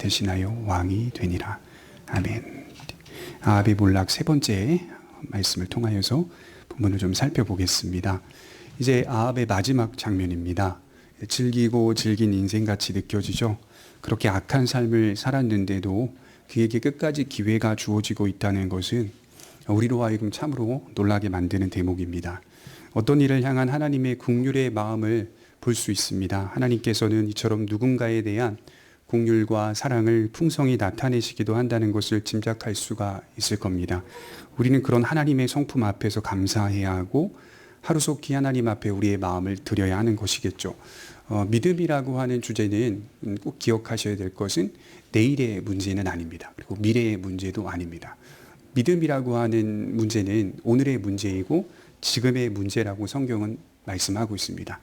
대신하여 왕이 되니라. 아멘. 아합의 몰락 세 번째 말씀을 통하여서 본문을 좀 살펴보겠습니다. 이제 아합의 마지막 장면입니다. 즐기고 즐긴 인생같이 느껴지죠. 그렇게 악한 삶을 살았는데도 그에게 끝까지 기회가 주어지고 있다는 것은 우리로 하여금 참으로 놀라게 만드는 대목입니다. 어떤 일을 향한 하나님의 긍휼의 마음을 볼 수 있습니다. 하나님께서는 이처럼 누군가에 대한 긍휼과 사랑을 풍성히 나타내시기도 한다는 것을 짐작할 수가 있을 겁니다. 우리는 그런 하나님의 성품 앞에서 감사해야 하고 하루속히 하나님 앞에 우리의 마음을 드려야 하는 것이겠죠. 믿음이라고 하는 주제는 꼭 기억하셔야 될 것은 내일의 문제는 아닙니다. 그리고 미래의 문제도 아닙니다. 믿음이라고 하는 문제는 오늘의 문제이고 지금의 문제라고 성경은 말씀하고 있습니다.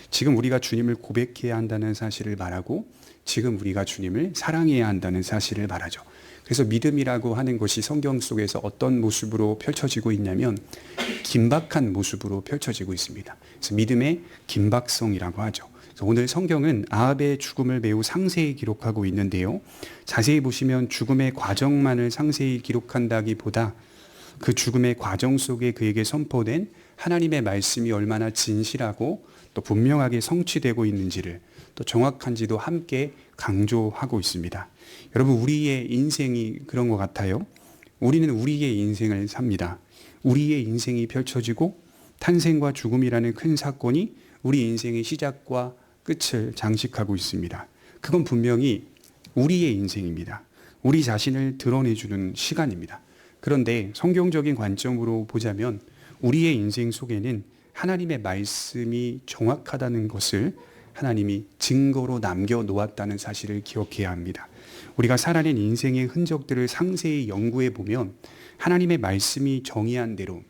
지금 우리가 주님을 고백해야 한다는 사실을 말하고 지금 우리가 주님을 사랑해야 한다는 사실을 말하죠. 그래서 믿음이라고 하는 것이 성경 속에서 어떤 모습으로 펼쳐지고 있냐면 긴박한 모습으로 펼쳐지고 있습니다. 그래서 믿음의 긴박성이라고 하죠. 그래서 오늘 성경은 아합의 죽음을 매우 상세히 기록하고 있는데요. 자세히 보시면 죽음의 과정만을 상세히 기록한다기보다 그 죽음의 과정 속에 그에게 선포된 하나님의 말씀이 얼마나 진실하고 또 분명하게 성취되고 있는지를 또 정확한지도 함께 강조하고 있습니다. 여러분, 우리의 인생이 그런 것 같아요. 우리는 우리의 인생을 삽니다. 우리의 인생이 펼쳐지고 탄생과 죽음이라는 큰 사건이 우리 인생의 시작과 끝을 장식하고 있습니다. 그건 분명히 우리의 인생입니다. 우리 자신을 드러내주는 시간입니다. 그런데 성경적인 관점으로 보자면 우리의 인생 속에는 하나님의 말씀이 정확하다는 것을 하나님이 증거로 남겨놓았다는 사실을 기억해야 합니다. 우리가 살아낸 인생의 흔적들을 상세히 연구해 보면 하나님의 말씀이 정의한 대로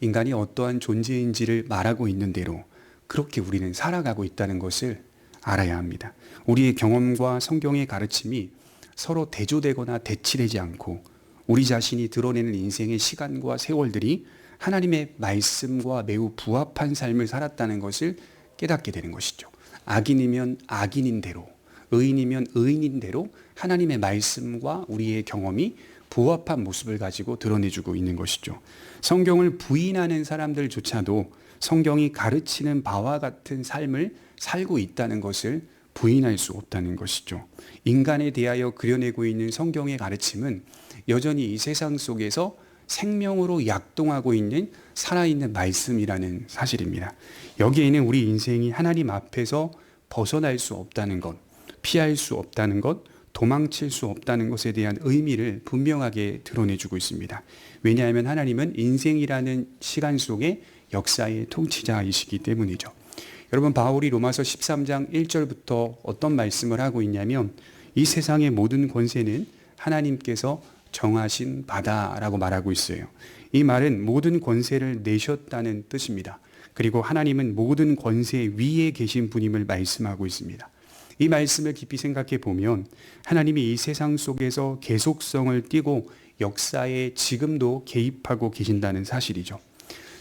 인간이 어떠한 존재인지를 말하고 있는 대로 그렇게 우리는 살아가고 있다는 것을 알아야 합니다. 우리의 경험과 성경의 가르침이 서로 대조되거나 대치되지 않고 우리 자신이 드러내는 인생의 시간과 세월들이 하나님의 말씀과 매우 부합한 삶을 살았다는 것을 깨닫게 되는 것이죠. 악인이면 악인인 대로, 의인이면 의인인 대로 하나님의 말씀과 우리의 경험이 부합한 모습을 가지고 드러내주고 있는 것이죠. 성경을 부인하는 사람들조차도 성경이 가르치는 바와 같은 삶을 살고 있다는 것을 부인할 수 없다는 것이죠. 인간에 대하여 그려내고 있는 성경의 가르침은 여전히 이 세상 속에서 생명으로 약동하고 있는 살아있는 말씀이라는 사실입니다. 여기에는 우리 인생이 하나님 앞에서 벗어날 수 없다는 것, 피할 수 없다는 것, 도망칠 수 없다는 것에 대한 의미를 분명하게 드러내주고 있습니다. 왜냐하면 하나님은 인생이라는 시간 속에 역사의 통치자이시기 때문이죠. 여러분, 바울이 로마서 13장 1절부터 어떤 말씀을 하고 있냐면 이 세상의 모든 권세는 하나님께서 정하신 바다라고 말하고 있어요. 이 말은 모든 권세를 내셨다는 뜻입니다. 그리고 하나님은 모든 권세 위에 계신 분임을 말씀하고 있습니다. 이 말씀을 깊이 생각해 보면 하나님이 이 세상 속에서 계속성을 띠고 역사에 지금도 개입하고 계신다는 사실이죠.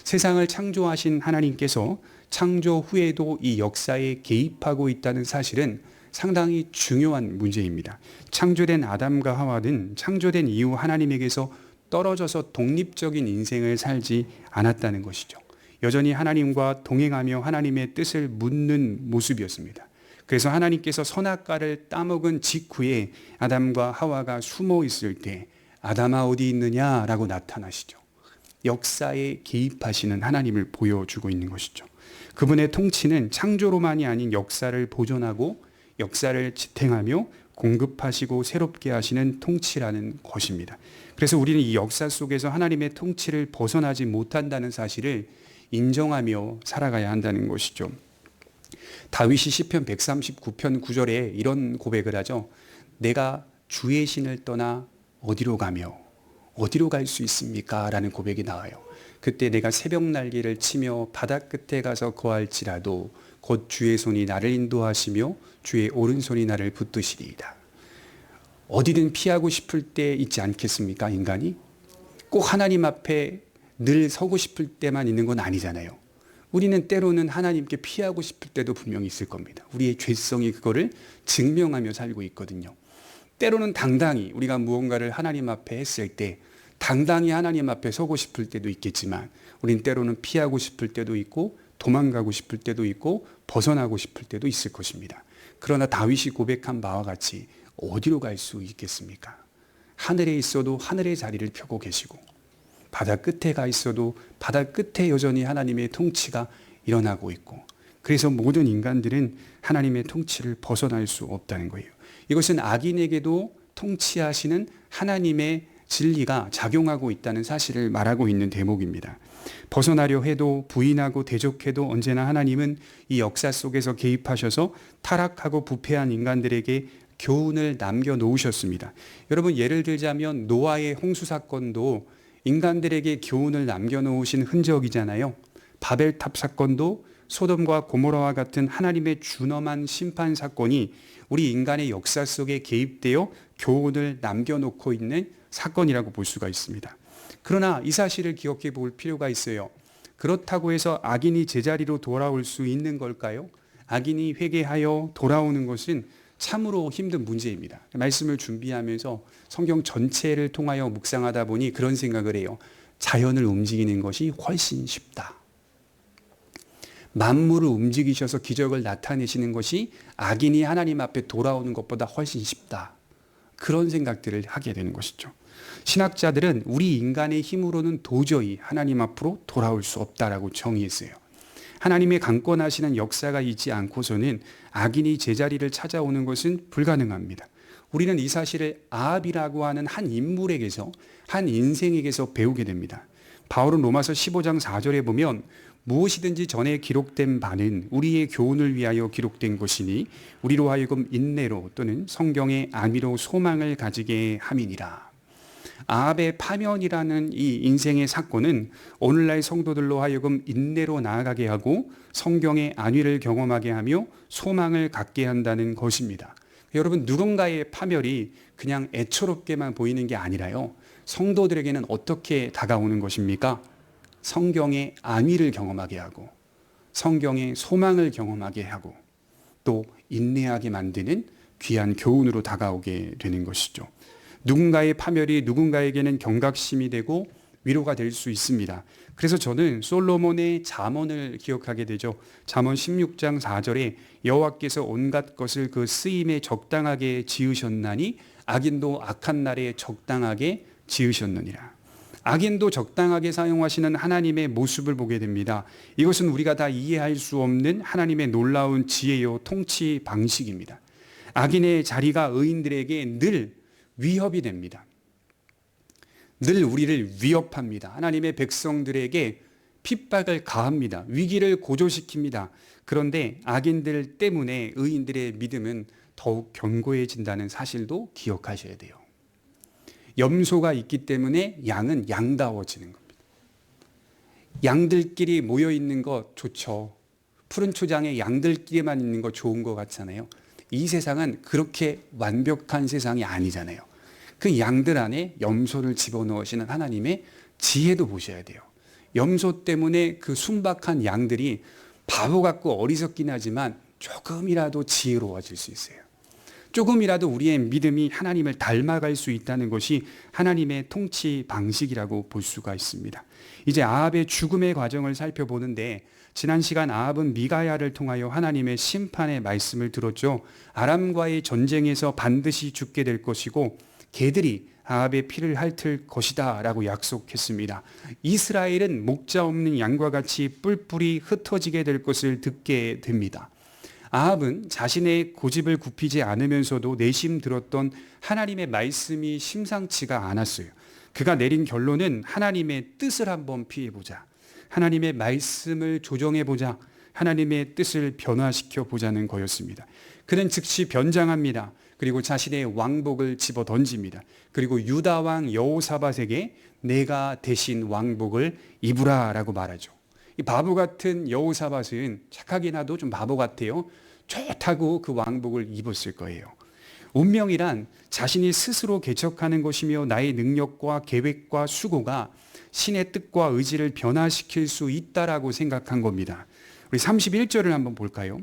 세상을 창조하신 하나님께서 창조 후에도 이 역사에 개입하고 있다는 사실은 상당히 중요한 문제입니다. 창조된 아담과 하와는 창조된 이후 하나님에게서 떨어져서 독립적인 인생을 살지 않았다는 것이죠. 여전히 하나님과 동행하며 하나님의 뜻을 묻는 모습이었습니다. 그래서 하나님께서 선악과를 따먹은 직후에 아담과 하와가 숨어 있을 때 아담아 어디 있느냐라고 나타나시죠. 역사에 개입하시는 하나님을 보여주고 있는 것이죠. 그분의 통치는 창조로만이 아닌 역사를 보존하고 역사를 지탱하며 공급하시고 새롭게 하시는 통치라는 것입니다. 그래서 우리는 이 역사 속에서 하나님의 통치를 벗어나지 못한다는 사실을 인정하며 살아가야 한다는 것이죠. 다윗이 시편 139편 9절에 이런 고백을 하죠. 내가 주의 신을 떠나 어디로 가며 어디로 갈 수 있습니까? 라는 고백이 나와요. 그때 내가 새벽 날개를 치며 바다 끝에 가서 거할지라도 곧 주의 손이 나를 인도하시며 주의 오른손이 나를 붙드시리이다. 어디든 피하고 싶을 때 있지 않겠습니까? 인간이 꼭 하나님 앞에 늘 서고 싶을 때만 있는 건 아니잖아요. 우리는 때로는 하나님께 피하고 싶을 때도 분명히 있을 겁니다. 우리의 죄성이 그거를 증명하며 살고 있거든요. 때로는 당당히 우리가 무언가를 하나님 앞에 했을 때 당당히 하나님 앞에 서고 싶을 때도 있겠지만 우린 때로는 피하고 싶을 때도 있고 도망가고 싶을 때도 있고 벗어나고 싶을 때도 있을 것입니다. 그러나 다윗이 고백한 바와 같이 어디로 갈 수 있겠습니까? 하늘에 있어도 하늘의 자리를 펴고 계시고 바다 끝에 가 있어도 바다 끝에 여전히 하나님의 통치가 일어나고 있고, 그래서 모든 인간들은 하나님의 통치를 벗어날 수 없다는 거예요. 이것은 악인에게도 통치하시는 하나님의 진리가 작용하고 있다는 사실을 말하고 있는 대목입니다. 벗어나려 해도 부인하고 대적해도 언제나 하나님은 이 역사 속에서 개입하셔서 타락하고 부패한 인간들에게 교훈을 남겨놓으셨습니다. 여러분, 예를 들자면 노아의 홍수 사건도 인간들에게 교훈을 남겨놓으신 흔적이잖아요. 바벨탑 사건도 소돔과 고모라와 같은 하나님의 준엄한 심판 사건이 우리 인간의 역사 속에 개입되어 교훈을 남겨놓고 있는 사건이라고 볼 수가 있습니다. 그러나 이 사실을 기억해 볼 필요가 있어요. 그렇다고 해서 악인이 제자리로 돌아올 수 있는 걸까요? 악인이 회개하여 돌아오는 것은 참으로 힘든 문제입니다. 말씀을 준비하면서 성경 전체를 통하여 묵상하다 보니 그런 생각을 해요. 자연을 움직이는 것이 훨씬 쉽다. 만물을 움직이셔서 기적을 나타내시는 것이 악인이 하나님 앞에 돌아오는 것보다 훨씬 쉽다. 그런 생각들을 하게 되는 것이죠. 신학자들은 우리 인간의 힘으로는 도저히 하나님 앞으로 돌아올 수 없다라고 정의했어요. 하나님의 강권하시는 역사가 있지 않고서는 악인이 제자리를 찾아오는 것은 불가능합니다. 우리는 이 사실을 아합이라고 하는 한 인물에게서, 한 인생에게서 배우게 됩니다. 바울은 로마서 15장 4절에 보면 무엇이든지 전에 기록된 바는 우리의 교훈을 위하여 기록된 것이니 우리로 하여금 인내로 또는 성경의 안위로 소망을 가지게 함이니라. 아합의 파면이라는 이 인생의 사건은 오늘날 성도들로 하여금 인내로 나아가게 하고 성경의 안위를 경험하게 하며 소망을 갖게 한다는 것입니다. 여러분, 누군가의 파멸이 그냥 애처롭게만 보이는 게 아니라요, 성도들에게는 어떻게 다가오는 것입니까? 성경의 안위를 경험하게 하고 성경의 소망을 경험하게 하고 또 인내하게 만드는 귀한 교훈으로 다가오게 되는 것이죠. 누군가의 파멸이 누군가에게는 경각심이 되고 위로가 될 수 있습니다. 그래서 저는 솔로몬의 잠언을 기억하게 되죠. 잠언 16장 4절에 여호와께서 온갖 것을 그 쓰임에 적당하게 지으셨나니 악인도 악한 날에 적당하게 지으셨느니라. 악인도 적당하게 사용하시는 하나님의 모습을 보게 됩니다. 이것은 우리가 다 이해할 수 없는 하나님의 놀라운 지혜요 통치 방식입니다. 악인의 자리가 의인들에게 늘 위협이 됩니다. 늘 우리를 위협합니다. 하나님의 백성들에게 핍박을 가합니다. 위기를 고조시킵니다. 그런데 악인들 때문에 의인들의 믿음은 더욱 견고해진다는 사실도 기억하셔야 돼요. 염소가 있기 때문에 양은 양다워지는 겁니다. 양들끼리 모여 있는 것 좋죠. 푸른 초장에 양들끼리만 있는 거 좋은 것 같잖아요. 이 세상은 그렇게 완벽한 세상이 아니잖아요. 그 양들 안에 염소를 집어넣으시는 하나님의 지혜도 보셔야 돼요. 염소 때문에 그 순박한 양들이 바보 같고 어리석긴 하지만 조금이라도 지혜로워질 수 있어요. 조금이라도 우리의 믿음이 하나님을 닮아갈 수 있다는 것이 하나님의 통치 방식이라고 볼 수가 있습니다. 이제 아합의 죽음의 과정을 살펴보는데, 지난 시간 아합은 미가야를 통하여 하나님의 심판의 말씀을 들었죠. 아람과의 전쟁에서 반드시 죽게 될 것이고 개들이 아합의 피를 핥을 것이다 라고 약속했습니다. 이스라엘은 목자 없는 양과 같이 뿔뿔이 흩어지게 될 것을 듣게 됩니다. 아합은 자신의 고집을 굽히지 않으면서도 내심 들었던 하나님의 말씀이 심상치가 않았어요. 그가 내린 결론은 하나님의 뜻을 한번 피해보자, 하나님의 말씀을 조정해보자, 하나님의 뜻을 변화시켜 보자는 거였습니다. 그는 즉시 변장합니다. 그리고 자신의 왕복을 집어 던집니다. 그리고 유다 왕 여호사밧에게 내가 대신 왕복을 입으라 라고 말하죠. 이 바보 같은 여호사밧은 착하긴 하도 좀 바보 같아요. 좋다고 그 왕복을 입었을 거예요. 운명이란 자신이 스스로 개척하는 것이며 나의 능력과 계획과 수고가 신의 뜻과 의지를 변화시킬 수 있다라고 생각한 겁니다. 우리 31절을 한번 볼까요?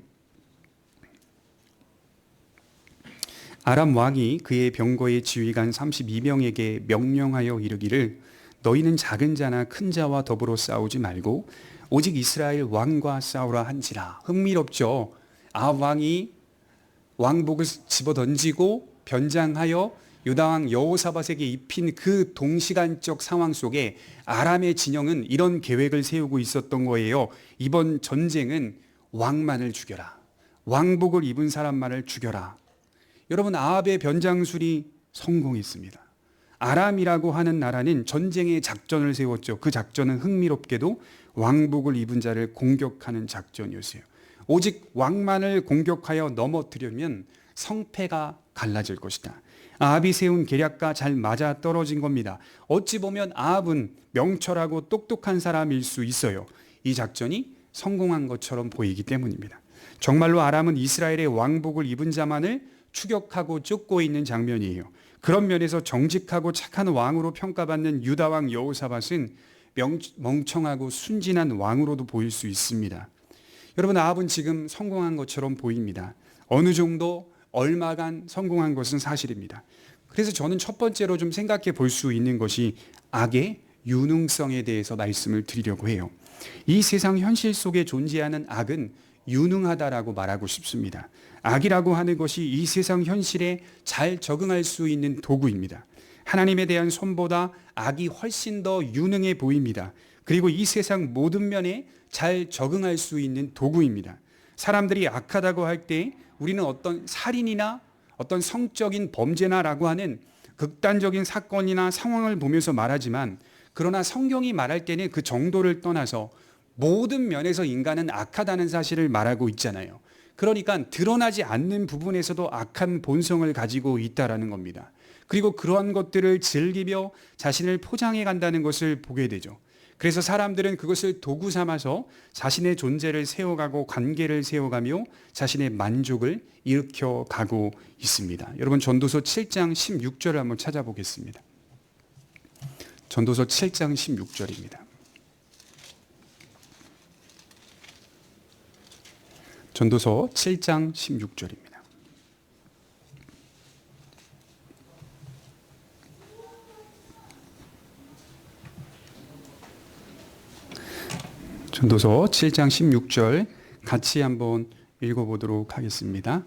아람 왕이 그의 병거의 지휘관 32명에게 명령하여 이르기를 너희는 작은 자나 큰 자와 더불어 싸우지 말고 오직 이스라엘 왕과 싸우라 한지라. 흥미롭죠? 아합 왕이 왕복을 집어던지고 변장하여 유다 왕 여호사밧에게 입힌 그 동시간적 상황 속에 아람의 진영은 이런 계획을 세우고 있었던 거예요. 이번 전쟁은 왕만을 죽여라. 왕복을 입은 사람만을 죽여라. 여러분, 아합의 변장술이 성공했습니다. 아람이라고 하는 나라는 전쟁의 작전을 세웠죠. 그 작전은 흥미롭게도 왕복을 입은 자를 공격하는 작전이었어요. 오직 왕만을 공격하여 넘어뜨리면 성패가 갈라질 것이다. 아합이 세운 계략과 잘 맞아 떨어진 겁니다. 어찌 보면 아합은 명철하고 똑똑한 사람일 수 있어요. 이 작전이 성공한 것처럼 보이기 때문입니다. 정말로 아람은 이스라엘의 왕복을 입은 자만을 추격하고 쫓고 있는 장면이에요. 그런 면에서 정직하고 착한 왕으로 평가받는 유다 왕 여호사밧은 멍청하고 순진한 왕으로도 보일 수 있습니다. 여러분, 아합은 지금 성공한 것처럼 보입니다. 어느 정도 얼마간 성공한 것은 사실입니다. 그래서 저는 첫 번째로 좀 생각해 볼 수 있는 것이 악의 유능성에 대해서 말씀을 드리려고 해요. 이 세상 현실 속에 존재하는 악은 유능하다라고 말하고 싶습니다. 악이라고 하는 것이 이 세상 현실에 잘 적응할 수 있는 도구입니다. 하나님에 대한 손보다 악이 훨씬 더 유능해 보입니다. 그리고 이 세상 모든 면에 잘 적응할 수 있는 도구입니다. 사람들이 악하다고 할 때 우리는 어떤 살인이나 어떤 성적인 범죄나라고 하는 극단적인 사건이나 상황을 보면서 말하지만, 그러나 성경이 말할 때는 그 정도를 떠나서 모든 면에서 인간은 악하다는 사실을 말하고 있잖아요. 그러니까 드러나지 않는 부분에서도 악한 본성을 가지고 있다라는 겁니다. 그리고 그러한 것들을 즐기며 자신을 포장해 간다는 것을 보게 되죠. 그래서 사람들은 그것을 도구 삼아서 자신의 존재를 세워가고 관계를 세워가며 자신의 만족을 일으켜 가고 있습니다. 여러분, 전도서 7장 16절을 한번 찾아보겠습니다. 전도서 7장 16절입니다. 전도서 7장 16절입니다. 전도서 7장 16절 같이 한번 읽어보도록 하겠습니다.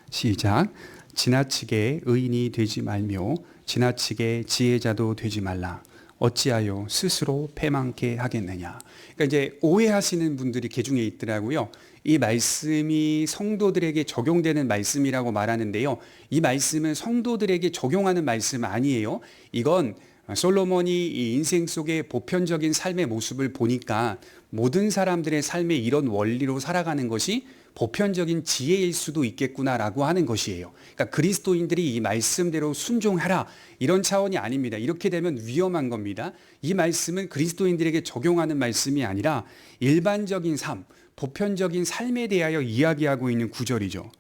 시작. 지나치게 의인이 되지 말며 지나치게 지혜자도 되지 말라. 어찌하여 스스로 패망케 하겠느냐. 그러니까 이제 오해하시는 분들이 개중에 있더라고요. 이 말씀이 성도들에게 적용되는 말씀이라고 말하는데요. 이 말씀은 성도들에게 적용하는 말씀 아니에요. 이건 솔로몬이 이 인생 속의 보편적인 삶의 모습을 보니까 모든 사람들의 삶에 이런 원리로 살아가는 것이 보편적인 지혜일 수도 있겠구나라고 하는 것이에요. 그러니까 그리스도인들이 이 말씀대로 순종하라, 이런 차원이 아닙니다. 이렇게 되면 위험한 겁니다. 이 말씀은 그리스도인들에게 적용하는 말씀이 아니라 일반적인 삶, 보편적인 삶에 대하여 이야기하고 있는 구절이죠.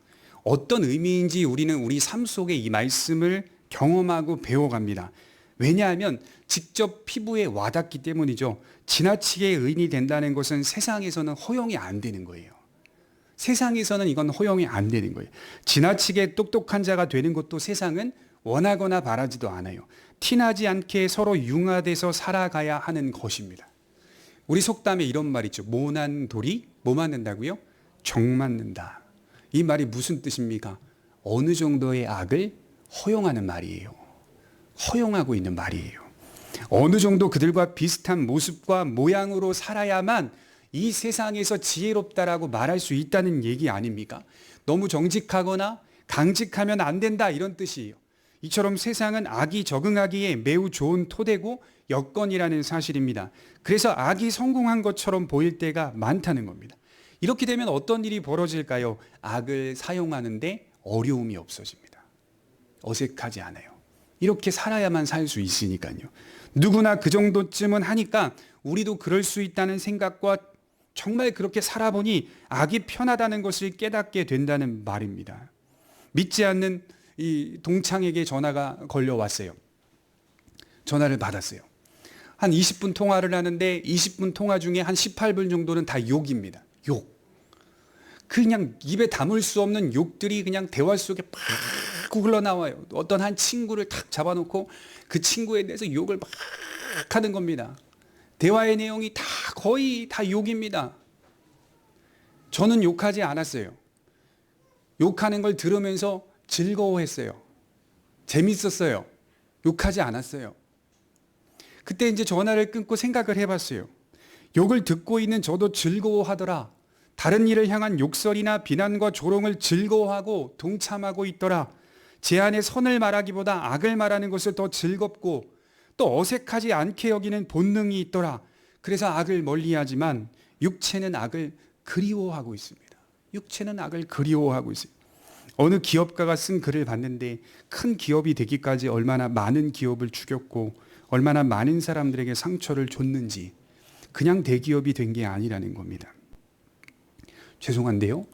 어떤 의미인지 우리는 우리 삶 속에 이 말씀을 경험하고 배워갑니다. 왜냐하면 직접 피부에 와닿기 때문이죠. 지나치게 의인이 된다는 것은 세상에서는 허용이 안 되는 거예요. 세상에서는 이건 허용이 안 되는 거예요. 지나치게 똑똑한 자가 되는 것도 세상은 원하거나 바라지도 않아요. 티나지 않게 서로 융화돼서 살아가야 하는 것입니다. 우리 속담에 이런 말 있죠. 모난 돌이 뭐 맞는다고요? 정 맞는다. 이 말이 무슨 뜻입니까? 어느 정도의 악을 허용하는 말이에요. 허용하고 있는 말이에요. 어느 정도 그들과 비슷한 모습과 모양으로 살아야만 이 세상에서 지혜롭다라고 말할 수 있다는 얘기 아닙니까? 너무 정직하거나 강직하면 안 된다, 이런 뜻이에요. 이처럼 세상은 악이 적응하기에 매우 좋은 토대고 여건이라는 사실입니다. 그래서 악이 성공한 것처럼 보일 때가 많다는 겁니다. 이렇게 되면 어떤 일이 벌어질까요? 악을 사용하는데 어려움이 없어집니다. 어색하지 않아요. 이렇게 살아야만 살 수 있으니까요. 누구나 그 정도쯤은 하니까 우리도 그럴 수 있다는 생각과 정말 그렇게 살아보니 악이 편하다는 것을 깨닫게 된다는 말입니다. 믿지 않는 이 동창에게 전화가 걸려왔어요. 전화를 받았어요. 한 20분 통화를 하는데 20분 통화 중에 한 18분 정도는 다 욕입니다. 욕. 그냥 입에 담을 수 없는 욕들이 그냥 대화 속에 팍 흘러나와요. 어떤 한 친구를 탁 잡아놓고 그 친구에 대해서 욕을 막 하는 겁니다. 대화의 내용이 다 거의 다 욕입니다. 저는 욕하지 않았어요. 욕하는 걸 들으면서 즐거워했어요. 재밌었어요. 욕하지 않았어요. 그때 이제 전화를 끊고 생각을 해봤어요. 욕을 듣고 있는 저도 즐거워하더라. 다른 이를 향한 욕설이나 비난과 조롱을 즐거워하고 동참하고 있더라. 제 안에 선을 말하기보다 악을 말하는 것을 더 즐겁고 또 어색하지 않게 여기는 본능이 있더라. 그래서 악을 멀리하지만 육체는 악을 그리워하고 있습니다. 육체는 악을 그리워하고 있어요. 어느 기업가가 쓴 글을 봤는데 큰 기업이 되기까지 얼마나 많은 기업을 죽였고 얼마나 많은 사람들에게 상처를 줬는지 그냥 대기업이 된 게 아니라는 겁니다. 죄송한데요.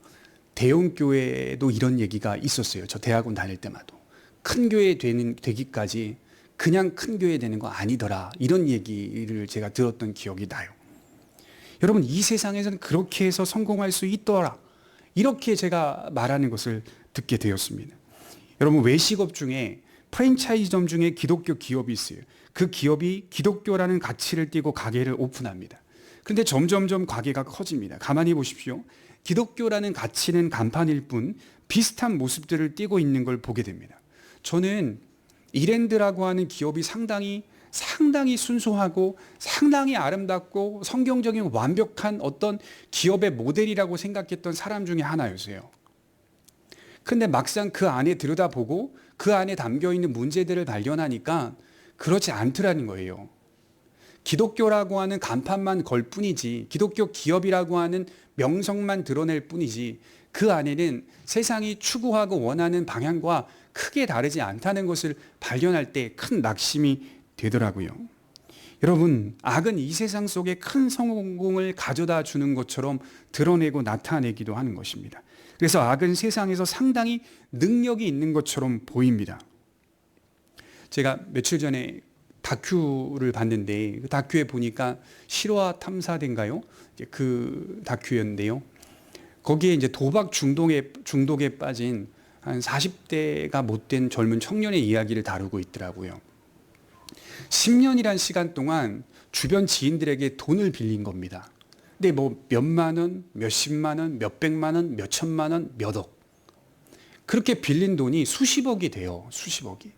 대형 교회도 이런 얘기가 있었어요. 저 대학원 다닐 때마다. 큰 교회 되기까지 그냥 큰 교회 되는 거 아니더라. 이런 얘기를 제가 들었던 기억이 나요. 여러분, 이 세상에서는 그렇게 해서 성공할 수 있더라. 이렇게 제가 말하는 것을 듣게 되었습니다. 여러분, 외식업 중에 프랜차이즈점 중에 기독교 기업이 있어요. 그 기업이 기독교라는 가치를 띠고 가게를 오픈합니다. 그런데 점점점 가게가 커집니다. 가만히 보십시오. 기독교라는 가치는 간판일 뿐 비슷한 모습들을 띠고 있는 걸 보게 됩니다. 저는 이랜드라고 하는 기업이 상당히 순수하고 상당히 아름답고 성경적인 완벽한 어떤 기업의 모델이라고 생각했던 사람 중에 하나였어요. 근데 막상 그 안에 들여다보고 그 안에 담겨있는 문제들을 발견하니까 그렇지 않더라는 거예요. 기독교라고 하는 간판만 걸 뿐이지, 기독교 기업이라고 하는 명성만 드러낼 뿐이지, 그 안에는 세상이 추구하고 원하는 방향과 크게 다르지 않다는 것을 발견할 때 큰 낙심이 되더라고요. 여러분, 악은 이 세상 속에 큰 성공을 가져다 주는 것처럼 드러내고 나타내기도 하는 것입니다. 그래서 악은 세상에서 상당히 능력이 있는 것처럼 보입니다. 제가 며칠 전에 다큐를 봤는데 그 다큐에 보니까 실화 탐사대인가요? 그 다큐였는데요. 거기에 이제 도박 중독에 빠진 한 40대가 못된 젊은 청년의 이야기를 다루고 있더라고요. 10년이란 시간 동안 주변 지인들에게 돈을 빌린 겁니다. 근데 뭐 몇만 원, 몇십만 원, 몇백만 원, 몇천만 원, 몇억. 그렇게 빌린 돈이 수십억이 돼요. 수십억이.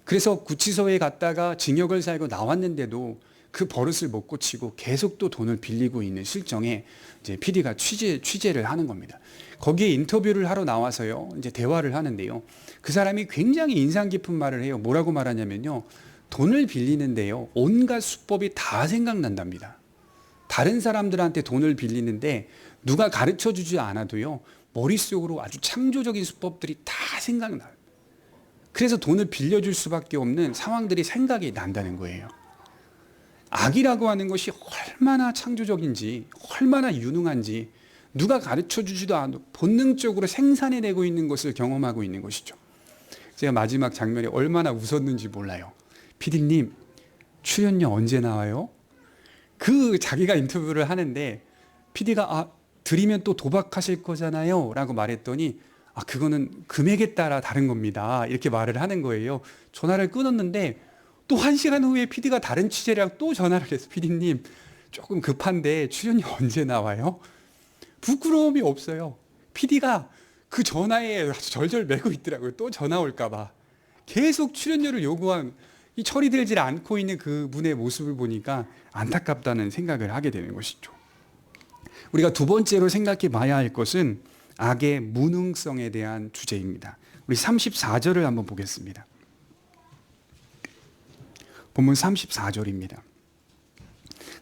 그래서 구치소에 갔다가 징역을 살고 나왔는데도 그 버릇을 못 고치고 계속 또 돈을 빌리고 있는 실정에 이제 PD가 취재를 하는 겁니다. 거기에 인터뷰를 하러 나와서요. 이제 대화를 하는데요. 그 사람이 굉장히 인상 깊은 말을 해요. 뭐라고 말하냐면요. 돈을 빌리는데요. 온갖 수법이 다 생각난답니다. 다른 사람들한테 돈을 빌리는데 누가 가르쳐 주지 않아도요. 머릿속으로 아주 창조적인 수법들이 다 생각나요. 그래서 돈을 빌려줄 수밖에 없는 상황들이 생각이 난다는 거예요. 악이라고 하는 것이 얼마나 창조적인지, 얼마나 유능한지 누가 가르쳐 주지도 않아도 본능적으로 생산해내고 있는 것을 경험하고 있는 것이죠. 제가 마지막 장면에 얼마나 웃었는지 몰라요. PD님, 출연료 언제 나와요? 그 자기가 인터뷰를 하는데 PD가 드리면 또 도박하실 거잖아요 라고 말했더니 그거는 금액에 따라 다른 겁니다. 이렇게 말을 하는 거예요. 전화를 끊었는데 또 1시간 후에 PD가 다른 취재랑 또 전화를 해서 PD님 조금 급한데 출연료 언제 나와요? 부끄러움이 없어요. PD가 그 전화에 아주 절절 매고 있더라고요. 또 전화 올까 봐. 계속 출연료를 요구한 이 처리되지 않고 있는 그 분의 모습을 보니까 안타깝다는 생각을 하게 되는 것이죠. 우리가 두 번째로 생각해 봐야 할 것은 악의 무능성에 대한 주제입니다. 우리 34절을 한번 보겠습니다. 본문 34절입니다.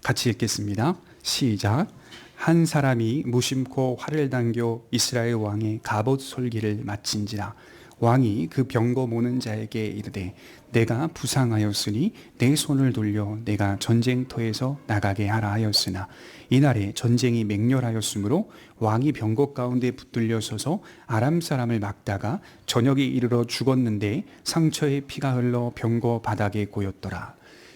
같이 읽겠습니다. 시작. 한 사람이 무심코 활을 당겨 이스라엘 왕의 갑옷 솔기를 마친지라. 왕이 그 병거 모는 자에게 이르되 내가 부상하였으니 내 손을 돌려 내가 전쟁터에서 나가게 하라 하였으나 이날에 전쟁이 맹렬하였으므로 왕이 병거 가운데 붙들려 서서 아람 사람을 막다가 저녁에 이르러 죽었는데 상처에 피가 흘러 병거 바닥에 고였더라.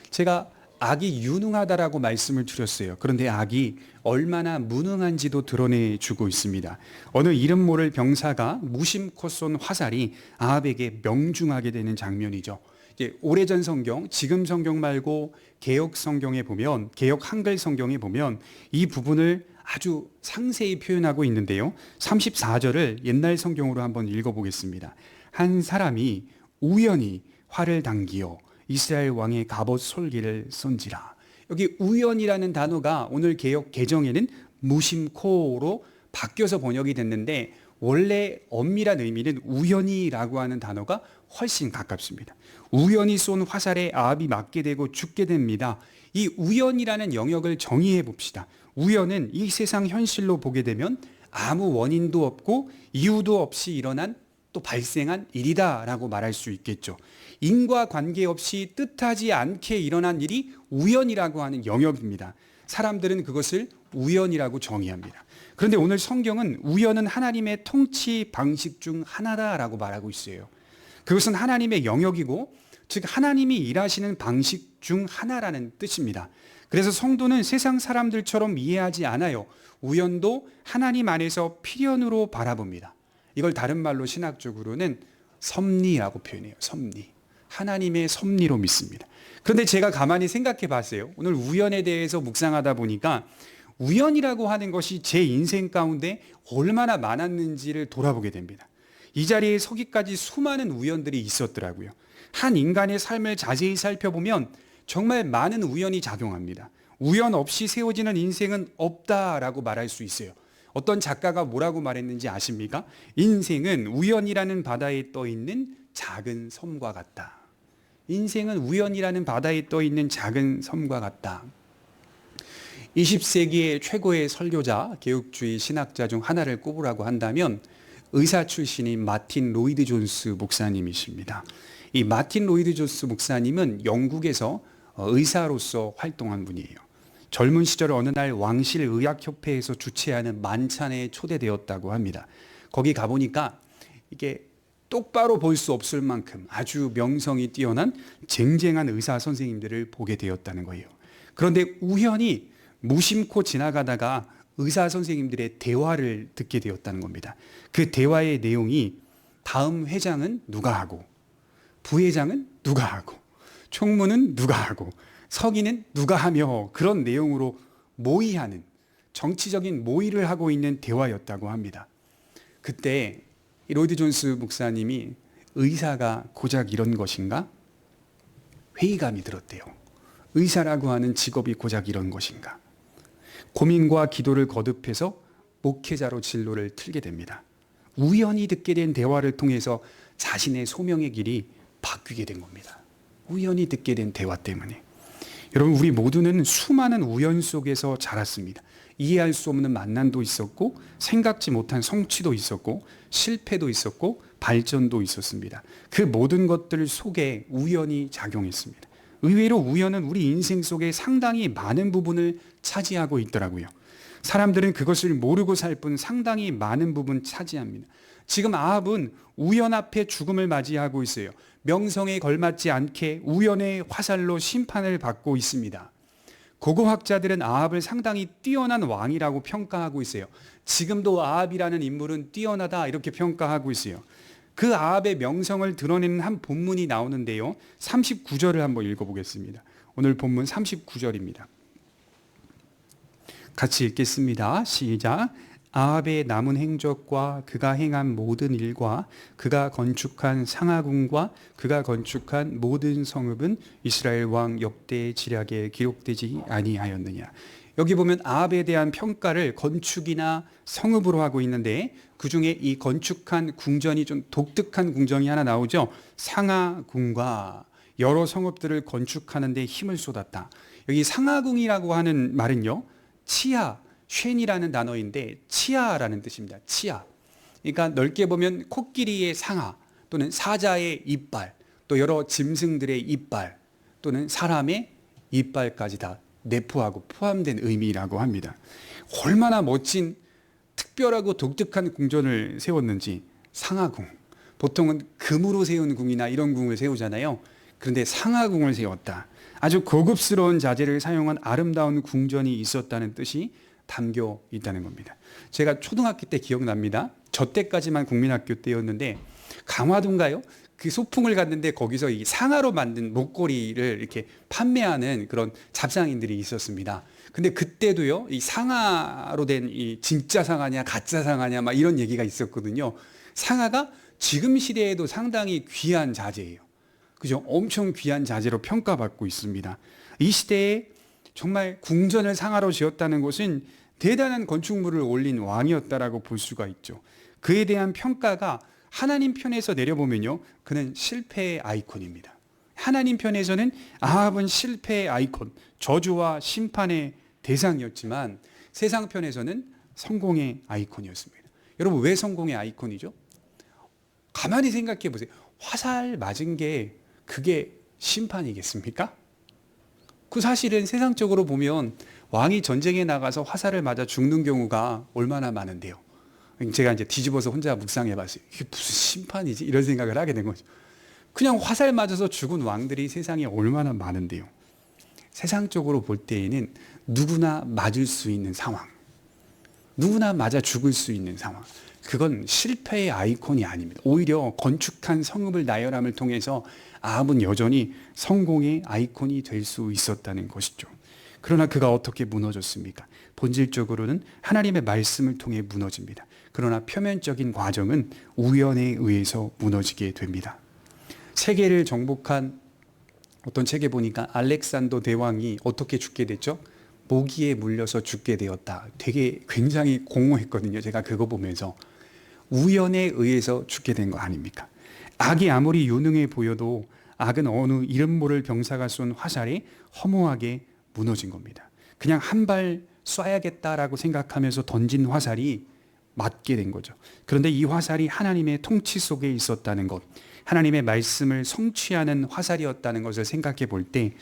제가 악이 유능하다라고 말씀을 드렸어요. 그런데 악이 얼마나 무능한지도 드러내주고 있습니다. 어느 이름 모를 병사가 무심코 쏜 화살이 아합에게 명중하게 되는 장면이죠. 이제 오래전 성경, 지금 성경 말고 개역 성경에 보면, 개역 한글 성경에 보면 이 부분을 아주 상세히 표현하고 있는데요. 34절을 옛날 성경으로 한번 읽어보겠습니다. 한 사람이 우연히 활을 당기어 이스라엘 왕의 갑옷 솔기를 쏜지라. 여기 우연이라는 단어가 오늘 개역 개정에는 무심코로 바뀌어서 번역이 됐는데 원래 엄밀한 의미는 우연히라고 하는 단어가 훨씬 가깝습니다. 우연히 쏜 화살에 아합이 맞게 되고 죽게 됩니다. 이 우연이라는 영역을 정의해 봅시다. 우연은 이 세상 현실로 보게 되면 아무 원인도 없고 이유도 없이 일어난 또 발생한 일이다라고 말할 수 있겠죠. 인과 관계없이 뜻하지 않게 일어난 일이 우연이라고 하는 영역입니다. 사람들은 그것을 우연이라고 정의합니다. 그런데 오늘 성경은 우연은 하나님의 통치 방식 중 하나다라고 말하고 있어요. 그것은 하나님의 영역이고 즉 하나님이 일하시는 방식 중 하나라는 뜻입니다. 그래서 성도는 세상 사람들처럼 이해하지 않아요. 우연도 하나님 안에서 필연으로 바라봅니다. 이걸 다른 말로 신학적으로는 섭리라고 표현해요. 섭리. 하나님의 섭리로 믿습니다. 그런데 제가 가만히 생각해 봤어요. 오늘 우연에 대해서 묵상하다 보니까 우연이라고 하는 것이 제 인생 가운데 얼마나 많았는지를 돌아보게 됩니다. 이 자리에 서기까지 수많은 우연들이 있었더라고요. 한 인간의 삶을 자세히 살펴보면 정말 많은 우연이 작용합니다. 우연 없이 세워지는 인생은 없다라고 말할 수 있어요. 어떤 작가가 뭐라고 말했는지 아십니까? 인생은 우연이라는 바다에 떠 있는 작은 섬과 같다. 인생은 우연이라는 바다에 떠 있는 작은 섬과 같다. 20세기의 최고의 설교자, 개혁주의 신학자 중 하나를 꼽으라고 한다면 의사 출신인 마틴 로이드 존스 목사님이십니다. 이 마틴 로이드 존스 목사님은 영국에서 의사로서 활동한 분이에요. 젊은 시절 어느 날 왕실 의학협회에서 주최하는 만찬에 초대되었다고 합니다. 거기 가보니까 이게 똑바로 볼 수 없을 만큼 아주 명성이 뛰어난 쟁쟁한 의사 선생님들을 보게 되었다는 거예요. 그런데 우연히 무심코 지나가다가 의사 선생님들의 대화를 듣게 되었다는 겁니다. 그 대화의 내용이 다음 회장은 누가 하고, 부회장은 누가 하고, 총무는 누가 하고, 서기는 누가 하며 그런 내용으로 모의하는 정치적인 모의를 하고 있는 대화였다고 합니다. 그때 로이드 존스 목사님이 의사가 고작 이런 것인가? 회의감이 들었대요. 의사라고 하는 직업이 고작 이런 것인가? 고민과 기도를 거듭해서 목회자로 진로를 틀게 됩니다. 우연히 듣게 된 대화를 통해서 자신의 소명의 길이 바뀌게 된 겁니다. 우연히 듣게 된 대화 때문에. 여러분, 우리 모두는 수많은 우연 속에서 자랐습니다. 이해할 수 없는 만남도 있었고, 생각지 못한 성취도 있었고, 실패도 있었고, 발전도 있었습니다. 그 모든 것들 속에 우연이 작용했습니다. 의외로 우연은 우리 인생 속에 상당히 많은 부분을 차지하고 있더라고요. 사람들은 그것을 모르고 살 뿐 상당히 많은 부분 차지합니다. 지금 아합은 우연 앞에 죽음을 맞이하고 있어요. 명성에 걸맞지 않게 우연의 화살로 심판을 받고 있습니다. 고고학자들은 아합을 상당히 뛰어난 왕이라고 평가하고 있어요. 지금도 아합이라는 인물은 뛰어나다 이렇게 평가하고 있어요. 그 아합의 명성을 드러내는 한 본문이 나오는데요. 39절을 한번 읽어보겠습니다. 오늘 본문 39절입니다. 같이 읽겠습니다. 시작. 아합의 남은 행적과 그가 행한 모든 일과 그가 건축한 상하궁과 그가 건축한 모든 성읍은 이스라엘 왕 역대 지략에 기록되지 아니하였느냐. 여기 보면 아합에 대한 평가를 건축이나 성읍으로 하고 있는데 그중에 이 건축한 궁전이 좀 독특한 궁전이 하나 나오죠. 상하궁과 여러 성읍들을 건축하는 데 힘을 쏟았다. 여기 상하궁이라고 하는 말은요. 치아, 쉔이라는 단어인데 치아라는 뜻입니다. 치아. 그러니까 넓게 보면 코끼리의 상아 또는 사자의 이빨 또 여러 짐승들의 이빨 또는 사람의 이빨까지 다 내포하고 포함된 의미라고 합니다. 얼마나 멋진 특별하고 독특한 궁전을 세웠는지. 상하궁. 보통은 금으로 세운 궁이나 이런 궁을 세우잖아요. 그런데 상하궁을 세웠다. 아주 고급스러운 자재를 사용한 아름다운 궁전이 있었다는 뜻이 담겨 있다는 겁니다. 제가 초등학교 때 기억납니다. 저 때까지만 국민학교 때였는데 강화도인가요? 그 소풍을 갔는데 거기서 이 상아로 만든 목걸이를 이렇게 판매하는 그런 잡상인들이 있었습니다. 근데 그때도요, 이 상아로 된 이 진짜 상아냐 가짜 상아냐 막 이런 얘기가 있었거든요. 상아가 지금 시대에도 상당히 귀한 자재예요. 그죠? 엄청 귀한 자재로 평가받고 있습니다. 이 시대에 정말 궁전을 상아로 지었다는 것은 대단한 건축물을 올린 왕이었다라고 볼 수가 있죠. 그에 대한 평가가 하나님 편에서 내려보면요, 그는 실패의 아이콘입니다. 하나님 편에서는 아합은 실패의 아이콘, 저주와 심판의 대상이었지만 세상 편에서는 성공의 아이콘이었습니다. 여러분, 왜 성공의 아이콘이죠? 가만히 생각해 보세요. 화살 맞은 게 그게 심판이겠습니까? 그 사실은 세상적으로 보면 왕이 전쟁에 나가서 화살을 맞아 죽는 경우가 얼마나 많은데요. 제가 이제 뒤집어서 혼자 묵상해 봤어요. 이게 무슨 심판이지? 이런 생각을 하게 된 거죠. 그냥 화살 맞아서 죽은 왕들이 세상에 얼마나 많은데요. 세상적으로 볼 때에는 누구나 맞을 수 있는 상황, 누구나 맞아 죽을 수 있는 상황, 그건 실패의 아이콘이 아닙니다. 오히려 건축한 성읍을 나열함을 통해서 아합은 여전히 성공의 아이콘이 될 수 있었다는 것이죠. 그러나 그가 어떻게 무너졌습니까? 본질적으로는 하나님의 말씀을 통해 무너집니다. 그러나 표면적인 과정은 우연에 의해서 무너지게 됩니다. 세계를 정복한 어떤 책에 보니까 알렉산더 대왕이 어떻게 죽게 됐죠? 모기에 물려서 죽게 되었다. 되게 굉장히 공허했거든요. 제가 그거 보면서. 우연에 의해서 죽게 된 거 아닙니까? 악이 아무리 유능해 보여도 악은 어느 이름 모를 병사가 쏜 화살에 허무하게 무너진 겁니다. 그냥 한 발 쏴야겠다라고 생각하면서 던진 화살이 맞게 된 거죠. 그런데 이 화살이 하나님의 통치 속에 있었다는 것, 하나님의 말씀을 성취하는 화살이었다는 것을 생각해 볼 때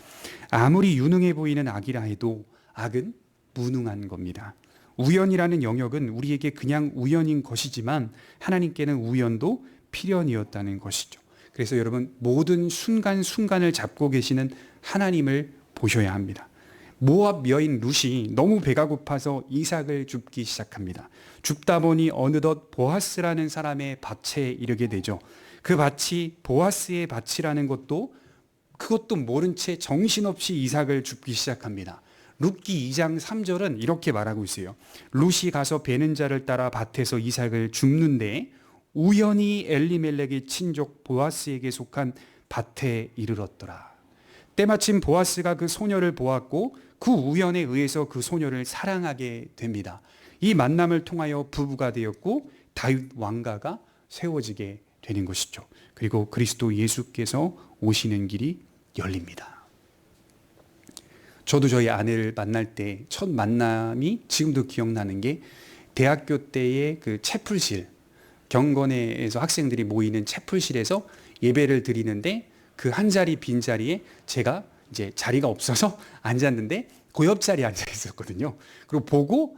아무리 유능해 보이는 악이라 해도 악은 무능한 겁니다. 우연이라는 영역은 우리에게 그냥 우연인 것이지만 하나님께는 우연도 필연이었다는 것이죠. 그래서 여러분, 모든 순간순간을 잡고 계시는 하나님을 보셔야 합니다. 모압 여인 룻이 너무 배가 고파서 이삭을 줍기 시작합니다. 줍다 보니 어느덧 보아스라는 사람의 밭에 이르게 되죠. 그 밭이 보아스의 밭이라는 그것도 모른 채 정신없이 이삭을 줍기 시작합니다. 룻기 2장 3절은 이렇게 말하고 있어요. 룻이 가서 베는 자를 따라 밭에서 이삭을 줍는데 우연히 엘리멜렉의 친족 보아스에게 속한 밭에 이르렀더라. 때마침 보아스가 그 소녀를 보았고 그 우연에 의해서 그 소녀를 사랑하게 됩니다. 이 만남을 통하여 부부가 되었고 다윗 왕가가 세워지게 되는 것이죠. 그리고 그리스도 예수께서 오시는 길이 열립니다. 저도 저희 아내를 만날 때 첫 만남이 지금도 기억나는 게 대학교 때의 그 채플실, 경건회에서 학생들이 모이는 채플실에서 예배를 드리는데 그 한 자리 빈 자리에 제가 이제 자리가 없어서 앉았는데 그 옆자리에 앉아 있었거든요. 그리고 보고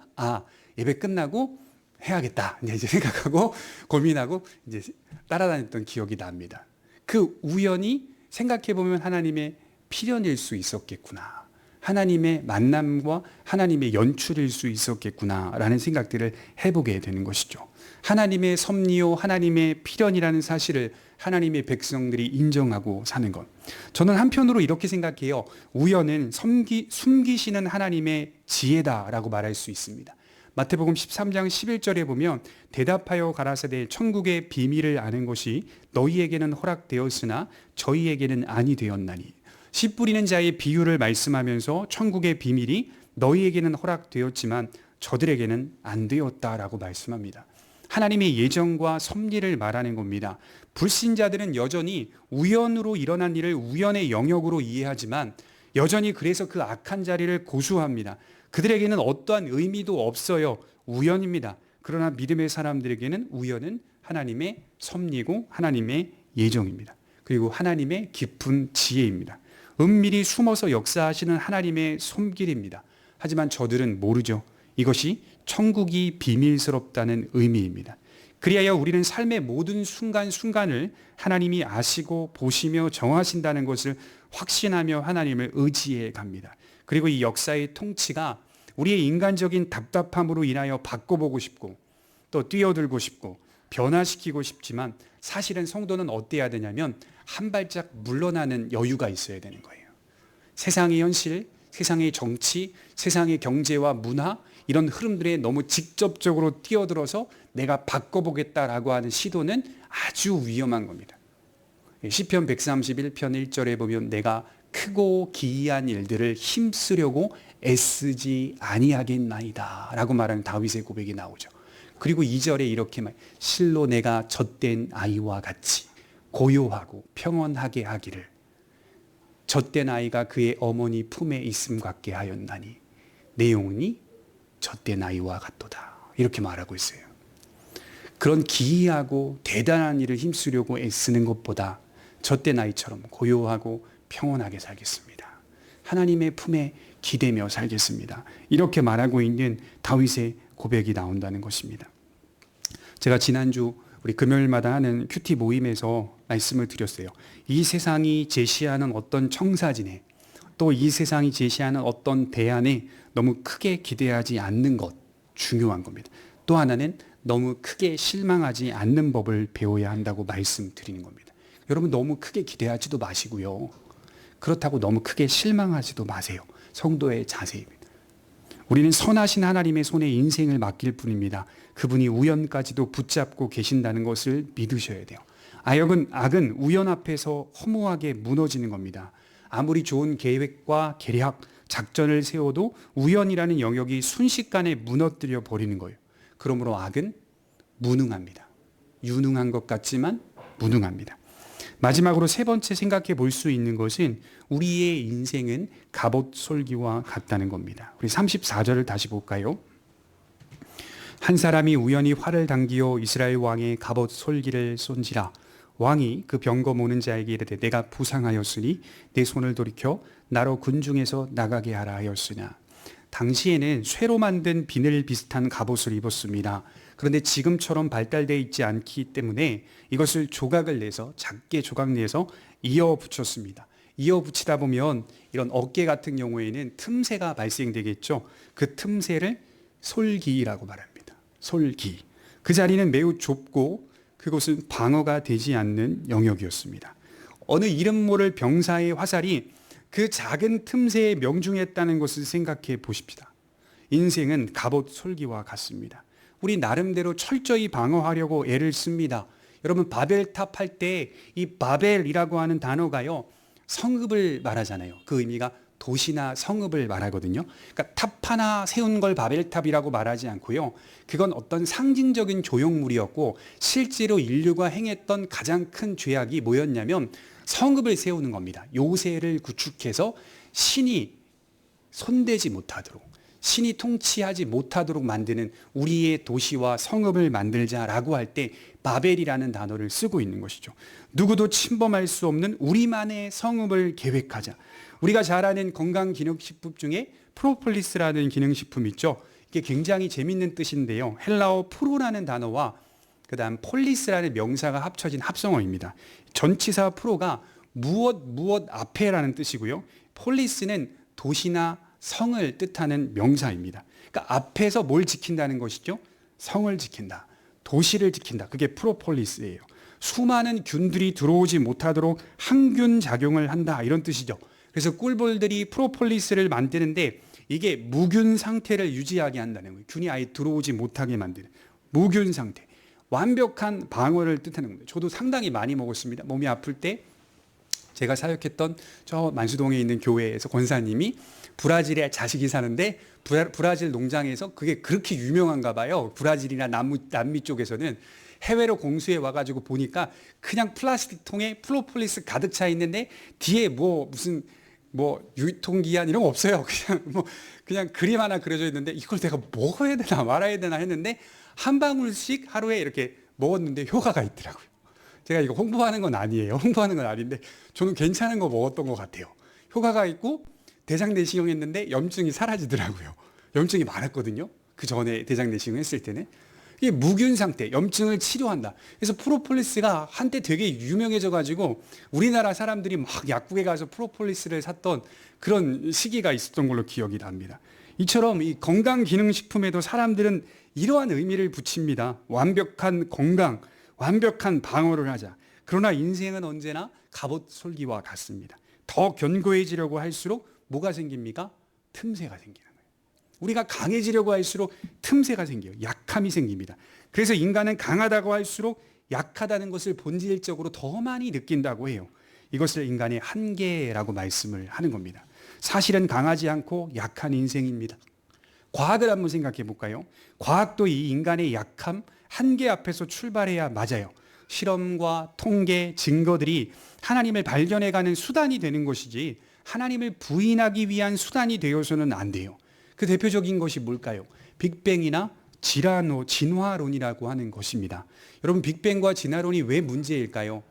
예배 끝나고 해야겠다 이제 생각하고 고민하고 이제 따라다녔던 기억이 납니다. 그 우연이 생각해 보면 하나님의 필연일 수 있었겠구나. 하나님의 만남과 하나님의 연출일 수 있었겠구나라는 생각들을 해보게 되는 것이죠. 하나님의 섭리요, 하나님의 필연이라는 사실을 하나님의 백성들이 인정하고 사는 것. 저는 한편으로 이렇게 생각해요. 우연은 숨기시는 하나님의 지혜다라고 말할 수 있습니다. 마태복음 13장 11절에 보면 대답하여 가라사대 천국의 비밀을 아는 것이 너희에게는 허락되었으나 저희에게는 아니 되었나니. 씨 뿌리는 자의 비유를 말씀하면서 천국의 비밀이 너희에게는 허락되었지만 저들에게는 안 되었다라고 말씀합니다. 하나님의 예정과 섭리를 말하는 겁니다. 불신자들은 여전히 우연으로 일어난 일을 우연의 영역으로 이해하지만 여전히 그래서 그 악한 자리를 고수합니다. 그들에게는 어떠한 의미도 없어요. 우연입니다. 그러나 믿음의 사람들에게는 우연은 하나님의 섭리고 하나님의 예정입니다. 그리고 하나님의 깊은 지혜입니다. 은밀히 숨어서 역사하시는 하나님의 손길입니다. 하지만 저들은 모르죠. 이것이 천국이 비밀스럽다는 의미입니다. 그리하여 우리는 삶의 모든 순간순간을 하나님이 아시고 보시며 정하신다는 것을 확신하며 하나님을 의지해 갑니다. 그리고 이 역사의 통치가 우리의 인간적인 답답함으로 인하여 바꿔보고 싶고 또 뛰어들고 싶고 변화시키고 싶지만 사실은 성도는 어때야 되냐면 한 발짝 물러나는 여유가 있어야 되는 거예요. 세상의 현실, 세상의 정치, 세상의 경제와 문화 이런 흐름들에 너무 직접적으로 뛰어들어서 내가 바꿔보겠다라고 하는 시도는 아주 위험한 겁니다. 시편 131편 1절에 보면 내가 크고 기이한 일들을 힘쓰려고 애쓰지 아니하겠나이다 라고 말하는 다윗의 고백이 나오죠. 그리고 2절에 이렇게 말, 실로 내가 젖된 아이와 같이 고요하고 평온하게 하기를 젖된 아이가 그의 어머니 품에 있음 같게 하였나니 내 영혼이 젖된 아이와 같도다 이렇게 말하고 있어요. 그런 기이하고 대단한 일을 힘쓰려고 애쓰는 것보다 젖된 아이처럼 고요하고 평온하게 살겠습니다. 하나님의 품에 기대며 살겠습니다. 이렇게 말하고 있는 다윗의 고백이 나온다는 것입니다. 제가 지난주 우리 금요일마다 하는 큐티 모임에서 말씀을 드렸어요. 이 세상이 제시하는 어떤 청사진에 또 이 세상이 제시하는 어떤 대안에 너무 크게 기대하지 않는 것 중요한 겁니다. 또 하나는 너무 크게 실망하지 않는 법을 배워야 한다고 말씀드리는 겁니다. 여러분 너무 크게 기대하지도 마시고요. 그렇다고 너무 크게 실망하지도 마세요. 성도의 자세입니다. 우리는 선하신 하나님의 손에 인생을 맡길 뿐입니다. 그분이 우연까지도 붙잡고 계신다는 것을 믿으셔야 돼요. 악은 우연 앞에서 허무하게 무너지는 겁니다. 아무리 좋은 계획과 계략, 작전을 세워도 우연이라는 영역이 순식간에 무너뜨려 버리는 거예요. 그러므로 악은 무능합니다. 유능한 것 같지만 무능합니다. 마지막으로 세 번째 생각해 볼 수 있는 것은 우리의 인생은 갑옷 솔기와 같다는 겁니다. 우리 34절을 다시 볼까요? 한 사람이 우연히 활을 당기어 이스라엘 왕의 갑옷 솔기를 쏜지라 왕이 그 병거 모는 자에게 이르되 내가 부상하였으니 내 손을 돌이켜 나로 군중에서 나가게 하라 하였으나 당시에는 쇠로 만든 비늘 비슷한 갑옷을 입었습니다. 그런데 지금처럼 발달되어 있지 않기 때문에 이것을 조각을 내서 작게 조각 내서 이어 붙였습니다. 이어 붙이다 보면 이런 어깨 같은 경우에는 틈새가 발생되겠죠. 그 틈새를 솔기라고 말합니다. 솔기. 그 자리는 매우 좁고 그곳은 방어가 되지 않는 영역이었습니다. 어느 이름 모를 병사의 화살이 그 작은 틈새에 명중했다는 것을 생각해 보십시다. 인생은 갑옷 솔기와 같습니다. 우리 나름대로 철저히 방어하려고 애를 씁니다. 여러분 바벨탑 할 때 이 바벨이라고 하는 단어가요 성읍을 말하잖아요. 그 의미가 도시나 성읍을 말하거든요. 그러니까 탑 하나 세운 걸 바벨탑이라고 말하지 않고요. 그건 어떤 상징적인 조형물이었고 실제로 인류가 행했던 가장 큰 죄악이 뭐였냐면 성읍을 세우는 겁니다. 요새를 구축해서 신이 손대지 못하도록 신이 통치하지 못하도록 만드는 우리의 도시와 성읍을 만들자라고 할 때 바벨이라는 단어를 쓰고 있는 것이죠. 누구도 침범할 수 없는 우리만의 성읍을 계획하자. 우리가 잘 아는 건강기능식품 중에 프로폴리스라는 기능식품 있죠. 이게 굉장히 재밌는 뜻인데요. 헬라어 프로라는 단어와 그다음 폴리스라는 명사가 합쳐진 합성어입니다. 전치사 프로가 무엇 앞에라는 뜻이고요. 폴리스는 도시나 성을 뜻하는 명사입니다. 그러니까 앞에서 뭘 지킨다는 것이죠? 성을 지킨다. 도시를 지킨다. 그게 프로폴리스예요. 수많은 균들이 들어오지 못하도록 항균 작용을 한다. 이런 뜻이죠. 그래서 꿀벌들이 프로폴리스를 만드는데 이게 무균 상태를 유지하게 한다는 거예요. 균이 아예 들어오지 못하게 만드는 무균 상태. 완벽한 방어를 뜻하는 겁니다. 저도 상당히 많이 먹었습니다. 몸이 아플 때 제가 사역했던 저 만수동에 있는 교회에서 권사님이 브라질에 자식이 사는데 브라질 농장에서 그게 그렇게 유명한가 봐요. 브라질이나 남미 쪽에서는 해외로 공수해 와가지고 보니까 그냥 플라스틱 통에 프로폴리스 가득 차 있는데 뒤에 무슨 유통기한 이런 거 없어요. 그냥 그림 하나 그려져 있는데 이걸 내가 먹어야 되나 말아야 되나 했는데 한 방울씩 하루에 이렇게 먹었는데 효과가 있더라고요. 제가 이거 홍보하는 건 아니에요. 홍보하는 건 아닌데 저는 괜찮은 거 먹었던 것 같아요. 효과가 있고 대장 내시경 했는데 염증이 사라지더라고요. 염증이 많았거든요. 그 전에 대장 내시경 했을 때는. 이게 무균 상태, 염증을 치료한다. 그래서 프로폴리스가 한때 되게 유명해져 가지고 우리나라 사람들이 막 약국에 가서 프로폴리스를 샀던 그런 시기가 있었던 걸로 기억이 납니다. 이처럼 이 건강기능식품에도 사람들은 이러한 의미를 붙입니다. 완벽한 건강, 완벽한 방어를 하자. 그러나 인생은 언제나 갑옷솔기와 같습니다. 더 견고해지려고 할수록 뭐가 생깁니까? 틈새가 생기는 거예요. 우리가 강해지려고 할수록 틈새가 생겨요. 약함이 생깁니다. 그래서 인간은 강하다고 할수록 약하다는 것을 본질적으로 더 많이 느낀다고 해요. 이것을 인간의 한계라고 말씀을 하는 겁니다. 사실은 강하지 않고 약한 인생입니다. 과학을 한번 생각해 볼까요? 과학도 이 인간의 약함, 한계 앞에서 출발해야 맞아요. 실험과 통계, 증거들이 하나님을 발견해가는 수단이 되는 것이지 하나님을 부인하기 위한 수단이 되어서는 안 돼요. 그 대표적인 것이 뭘까요? 빅뱅이나 진화론이라고 하는 것입니다. 여러분, 빅뱅과 진화론이 왜 문제일까요?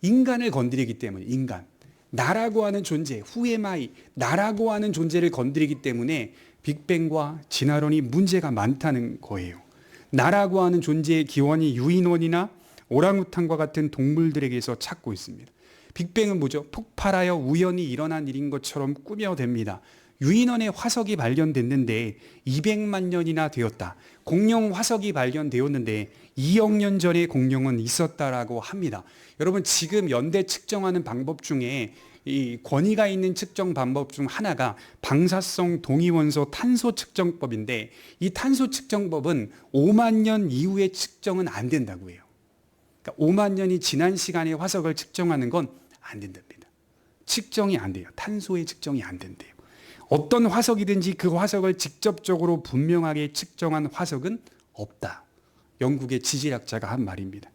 인간을 건드리기 때문에, 인간. 나라고 하는 존재, 후에마이, 나라고 하는 존재를 건드리기 때문에 빅뱅과 진화론이 문제가 많다는 거예요. 나라고 하는 존재의 기원이 유인원이나 오랑우탄과 같은 동물들에게서 찾고 있습니다. 빅뱅은 뭐죠? 폭발하여 우연히 일어난 일인 것처럼 꾸며댑니다. 유인원의 화석이 발견됐는데 200만 년이나 되었다. 공룡 화석이 발견되었는데 2억 년 전에 공룡은 있었다라고 합니다. 여러분, 지금 연대 측정하는 방법 중에 이 권위가 있는 측정 방법 중 하나가 방사성 동위원소 탄소 측정법인데, 이 탄소 측정법은 5만 년 이후의 측정은 안 된다고 해요. 그러니까 5만 년이 지난 시간의 화석을 측정하는 건 안 된답니다. 측정이 안 돼요. 탄소의 측정이 안 된대요. 어떤 화석이든지 그 화석을 직접적으로 분명하게 측정한 화석은 없다. 영국의 지질학자가 한 말입니다.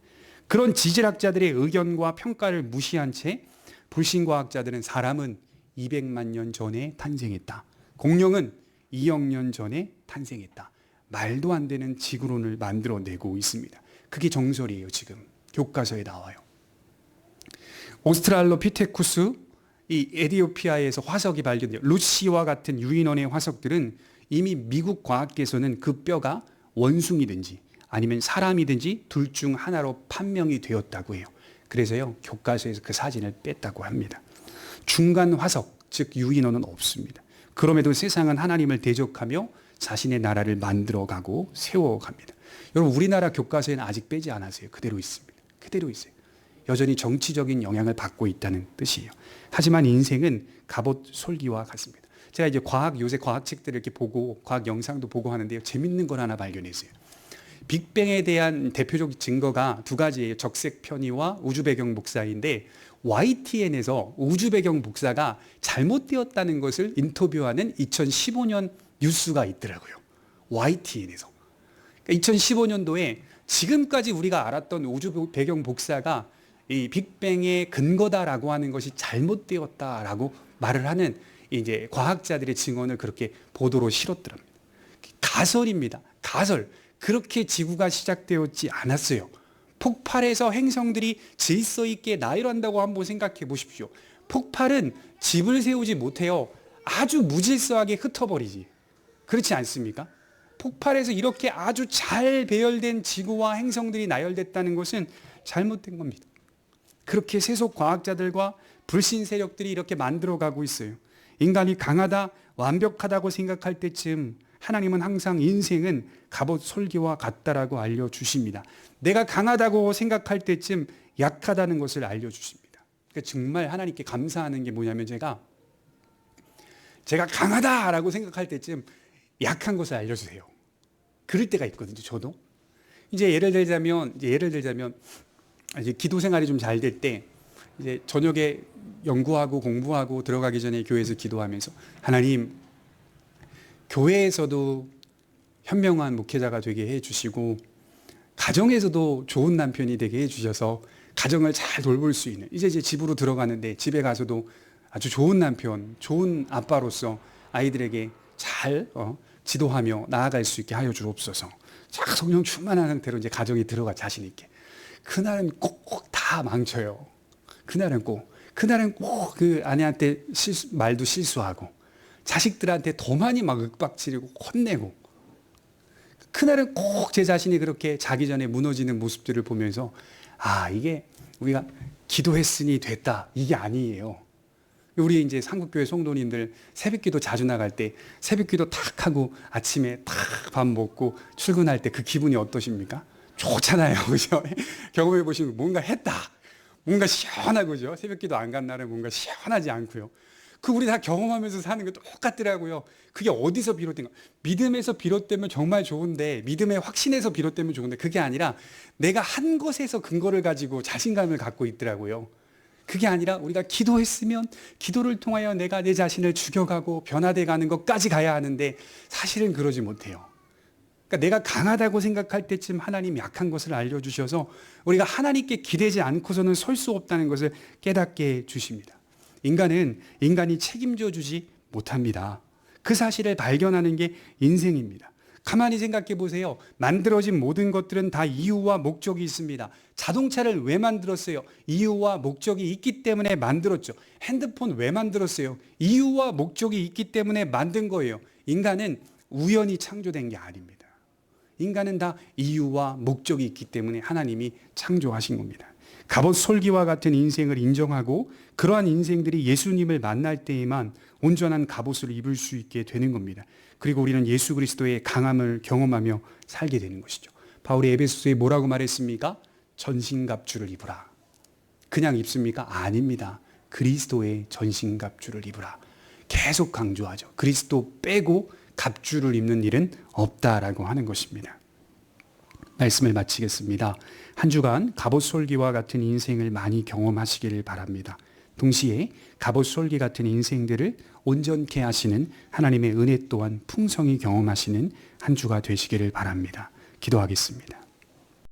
그런 지질학자들의 의견과 평가를 무시한 채 불신과학자들은 사람은 200만 년 전에 탄생했다. 공룡은 2억 년 전에 탄생했다. 말도 안 되는 지구론을 만들어내고 있습니다. 그게 정설이에요. 지금 교과서에 나와요. 오스트랄로피테쿠스, 이 에티오피아에서 화석이 발견돼요. 루시와 같은 유인원의 화석들은 이미 미국 과학계에서는 그 뼈가 원숭이든지 아니면 사람이든지 둘 중 하나로 판명이 되었다고 해요. 그래서요, 교과서에서 그 사진을 뺐다고 합니다. 중간 화석, 즉 유인원은 없습니다. 그럼에도 세상은 하나님을 대적하며 자신의 나라를 만들어가고 세워갑니다. 여러분, 우리나라 교과서에는 아직 빼지 않았어요. 그대로 있습니다. 그대로 있어요. 여전히 정치적인 영향을 받고 있다는 뜻이에요. 하지만 인생은 갑옷 솔기와 같습니다. 제가 이제 요새 과학책들을 이렇게 보고, 과학 영상도 보고 하는데요. 재밌는 걸 하나 발견했어요. 빅뱅에 대한 대표적 증거가 두 가지예요. 적색 편의와 우주 배경 복사인데, YTN에서 우주 배경 복사가 잘못되었다는 것을 인터뷰하는 2015년 뉴스가 있더라고요. YTN에서. 그러니까 2015년도에 지금까지 우리가 알았던 우주 배경 복사가 이 빅뱅의 근거다라고 하는 것이 잘못되었다라고 말을 하는 이제 과학자들의 증언을 그렇게 보도로 실었더랍니다. 가설입니다. 가설. 그렇게 지구가 시작되었지 않았어요. 폭발해서 행성들이 질서 있게 나열한다고 한번 생각해 보십시오. 폭발은 집을 세우지 못해요. 아주 무질서하게 흩어버리지. 그렇지 않습니까? 폭발해서 이렇게 아주 잘 배열된 지구와 행성들이 나열됐다는 것은 잘못된 겁니다. 그렇게 세속 과학자들과 불신 세력들이 이렇게 만들어가고 있어요. 인간이 강하다, 완벽하다고 생각할 때쯤 하나님은 항상 인생은 갑옷 솔기와 같다라고 알려주십니다. 내가 강하다고 생각할 때쯤 약하다는 것을 알려주십니다. 그러니까 정말 하나님께 감사하는 게 뭐냐면, 제가 강하다라고 생각할 때쯤 약한 것을 알려주세요. 그럴 때가 있거든요. 저도 이제 예를 들자면 이제 기도 생활이 좀 잘 될 때, 이제 저녁에 연구하고 공부하고 들어가기 전에 교회에서 기도하면서, 하나님, 교회에서도 현명한 목회자가 되게 해주시고 가정에서도 좋은 남편이 되게 해주셔서 가정을 잘 돌볼 수 있는, 이제 집으로 들어가는데 집에 가서도 아주 좋은 남편, 좋은 아빠로서 아이들에게 잘 지도하며 나아갈 수 있게 하여 주옵소서. 자, 성령 충만한 상태로 이제 가정에 들어가 자신 있게. 그날은 꼭 다 망쳐요. 그날은 꼭 그 아내한테 말도 실수하고 자식들한테 더 많이 막 윽박지르고 혼내고, 그날은 꼭 제 자신이 그렇게 자기 전에 무너지는 모습들을 보면서 이게 우리가 기도했으니 됐다, 이게 아니에요. 우리 이제 삼국교회 성도님들 새벽기도 자주 나갈 때 새벽기도 탁 하고 아침에 탁 밥 먹고 출근할 때 그 기분이 어떠십니까? 좋잖아요, 그죠? 경험해 보시면 뭔가 했다, 뭔가 시원하고, 그죠? 새벽기도 안 간 날은 뭔가 시원하지 않고요. 우리 다 경험하면서 사는 게 똑같더라고요. 그게 어디서 비롯된가? 믿음에서 비롯되면 정말 좋은데, 믿음의 확신에서 비롯되면 좋은데, 그게 아니라 내가 한 것에서 근거를 가지고 자신감을 갖고 있더라고요. 그게 아니라 우리가 기도했으면 기도를 통하여 내가 내 자신을 죽여가고 변화돼 가는 것까지 가야 하는데, 사실은 그러지 못해요. 그러니까 내가 강하다고 생각할 때쯤 하나님이 약한 것을 알려주셔서 우리가 하나님께 기대지 않고서는 설 수 없다는 것을 깨닫게 해주십니다. 인간이 책임져 주지 못합니다. 그 사실을 발견하는 게 인생입니다. 가만히 생각해 보세요. 만들어진 모든 것들은 다 이유와 목적이 있습니다. 자동차를 왜 만들었어요? 이유와 목적이 있기 때문에 만들었죠. 핸드폰 왜 만들었어요? 이유와 목적이 있기 때문에 만든 거예요. 인간은 우연히 창조된 게 아닙니다. 인간은 다 이유와 목적이 있기 때문에 하나님이 창조하신 겁니다. 갑옷 솔기와 같은 인생을 인정하고 그러한 인생들이 예수님을 만날 때에만 온전한 갑옷을 입을 수 있게 되는 겁니다. 그리고 우리는 예수 그리스도의 강함을 경험하며 살게 되는 것이죠. 바울이 에베소서에 뭐라고 말했습니까? 전신갑주를 입으라. 그냥 입습니까? 아닙니다. 그리스도의 전신갑주를 입으라. 계속 강조하죠. 그리스도 빼고 갑주를 입는 일은 없다라고 하는 것입니다. 말씀을 마치겠습니다. 한 주간 갑옷 솔기와 같은 인생을 많이 경험하시기를 바랍니다. 동시에 갑옷 솔기 같은 인생들을 온전케 하시는 하나님의 은혜 또한 풍성히 경험하시는 한 주가 되시기를 바랍니다. 기도하겠습니다.